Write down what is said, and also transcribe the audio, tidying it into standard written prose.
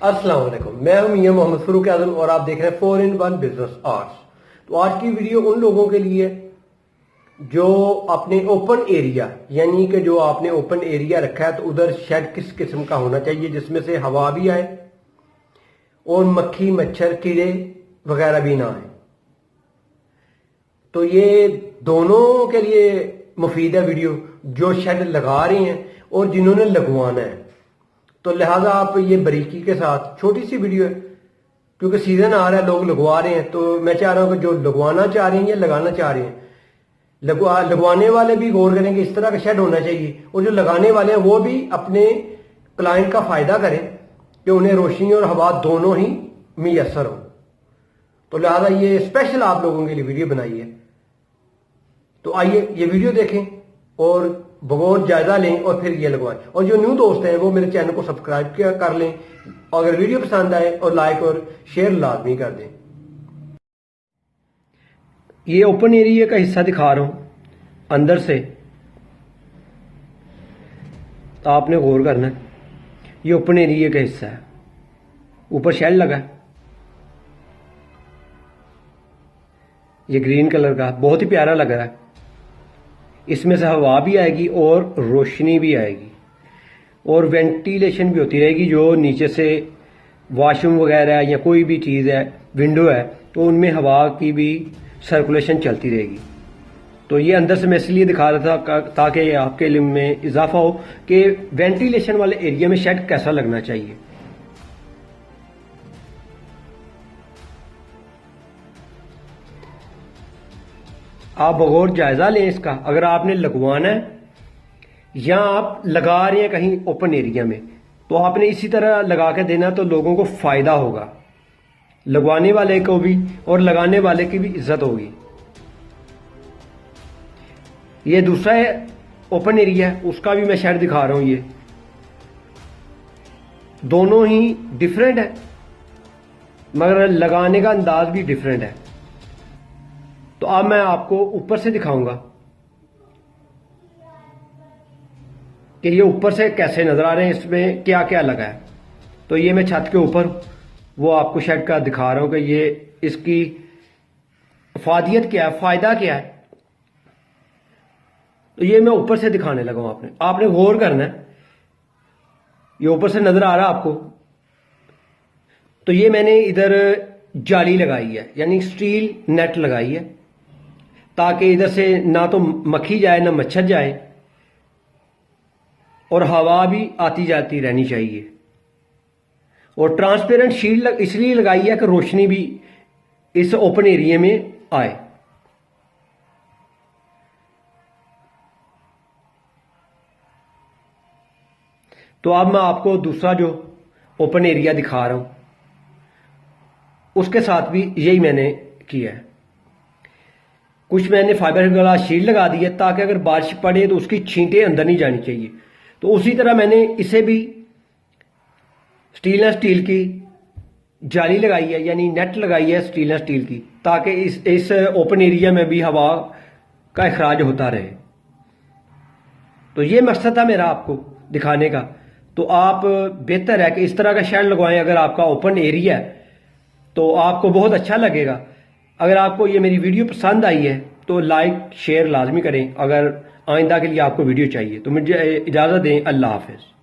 अस्सलाम वालेकुम, मैं हूं मियां मोहम्मद फरूक आजम और आप देख रहे हैं 4-in-1 बिजनेस आर्ट्स। तो आज की वीडियो उन लोगों के लिए जो अपने ओपन एरिया यानी कि जो आपने ओपन एरिया रखा है तो उधर शेड किस किस्म का होना चाहिए जिसमें से हवा भी आए और मक्खी मच्छर कीड़े वगैरह भी ना आए। तो ये दोनों के लिए मुफीद है वीडियो, जो शेड लगा रहे हैं और जिन्होंने लगवाना है। तो लिहाजा आप ये बारीकी के साथ, छोटी सी वीडियो है क्योंकि सीजन आ रहा है, लोग लगवा रहे हैं, तो मैं चाह रहा हूं कि जो लगवाना चाह रहे हैं या लगाना चाह रहे हैं, लगवाने वाले भी गौर करें कि इस तरह का शेड होना चाहिए, और जो लगाने वाले हैं वो भी अपने क्लाइंट का फायदा करें कि उन्हें रोशनी और हवा दोनों ही मुयसर हो। तो लिहाजा ये स्पेशल आप लोगों के लिए वीडियो बनाई है। तो आइए ये वीडियो देखें और बगौर जायजा लें और फिर ये लगवाएं। और जो न्यू दोस्त हैं वो मेरे चैनल को सब्सक्राइब कर लें, और अगर वीडियो पसंद आए और लाइक और शेयर लाजमी कर दें। ये ओपन एरिया का हिस्सा दिखा रहा हूं अंदर से, तो आपने गौर करना है। ये ओपन एरिया का हिस्सा है, ऊपर शेड लगा है, ये ग्रीन कलर का बहुत ही प्यारा लग रहा है। इसमें से हवा भी आएगी और रोशनी भी आएगी और वेंटिलेशन भी होती रहेगी। जो नीचे से वॉशरूम वगैरह है या कोई भी चीज़ है, विंडो है, तो उनमें हवा की भी सर्कुलेशन चलती रहेगी। तो ये अंदर से मैं इसलिए दिखा रहा था ताकि आपके इल्म में इजाफा हो कि वेंटिलेशन वाले एरिया में शेड कैसा लगना चाहिए। आप बगौर जायजा लें इसका, अगर आपने लगवाना है या आप लगा रहे हैं कहीं ओपन एरिया में, तो आपने इसी तरह लगा के देना, तो लोगों को फायदा होगा, लगवाने वाले को भी और लगाने वाले की भी इज्जत होगी। ये दूसरा है ओपन एरिया, उसका भी मैं शेड दिखा रहा हूं। ये दोनों ही डिफरेंट है मगर लगाने का अंदाज भी डिफरेंट है। तो अब मैं आपको ऊपर से दिखाऊंगा कि ये ऊपर से कैसे नजर आ रहे हैं, इसमें क्या क्या लगा है। तो ये मैं छत के ऊपर वो आपको शेड का दिखा रहा हूं कि ये इसकी फायदियत क्या है, फायदा क्या है। तो ये मैं ऊपर से दिखाने लगा हूं, आपने गौर करना है। ये ऊपर से नजर आ रहा है आपको। तो ये मैंने इधर जाली लगाई है, यानी स्टील नेट लगाई है, ताकि इधर से ना तो मक्खी जाए ना मच्छर जाए, और हवा भी आती जाती रहनी चाहिए। और ट्रांसपेरेंट शील्ड इसलिए लगाई है कि रोशनी भी इस ओपन एरिया में आए। तो अब मैं आपको दूसरा जो ओपन एरिया दिखा रहा हूं, उसके साथ भी यही मैंने किया है। कुछ मैंने फाइबर ग्लास शील्ड लगा दी है ताकि अगर बारिश पड़े तो उसकी छींटें अंदर नहीं जानी चाहिए। तो उसी तरह मैंने इसे भी स्टेनलेस स्टील की जाली लगाई है, यानी नेट लगाई है स्टेनलेस स्टील की, ताकि इस ओपन एरिया में भी हवा का इखराज होता रहे। तो ये मकसद था मेरा आपको दिखाने का। तो आप बेहतर है कि इस तरह का शेड लगवाएं। अगर आपका ओपन एरिया है तो आपको बहुत अच्छा लगेगा। अगर आपको ये मेरी वीडियो पसंद आई है तो लाइक शेयर लाजमी करें। अगर आइंदा के लिए आपको वीडियो चाहिए तो मुझे इजाज़त दें। अल्लाह हाफिज़।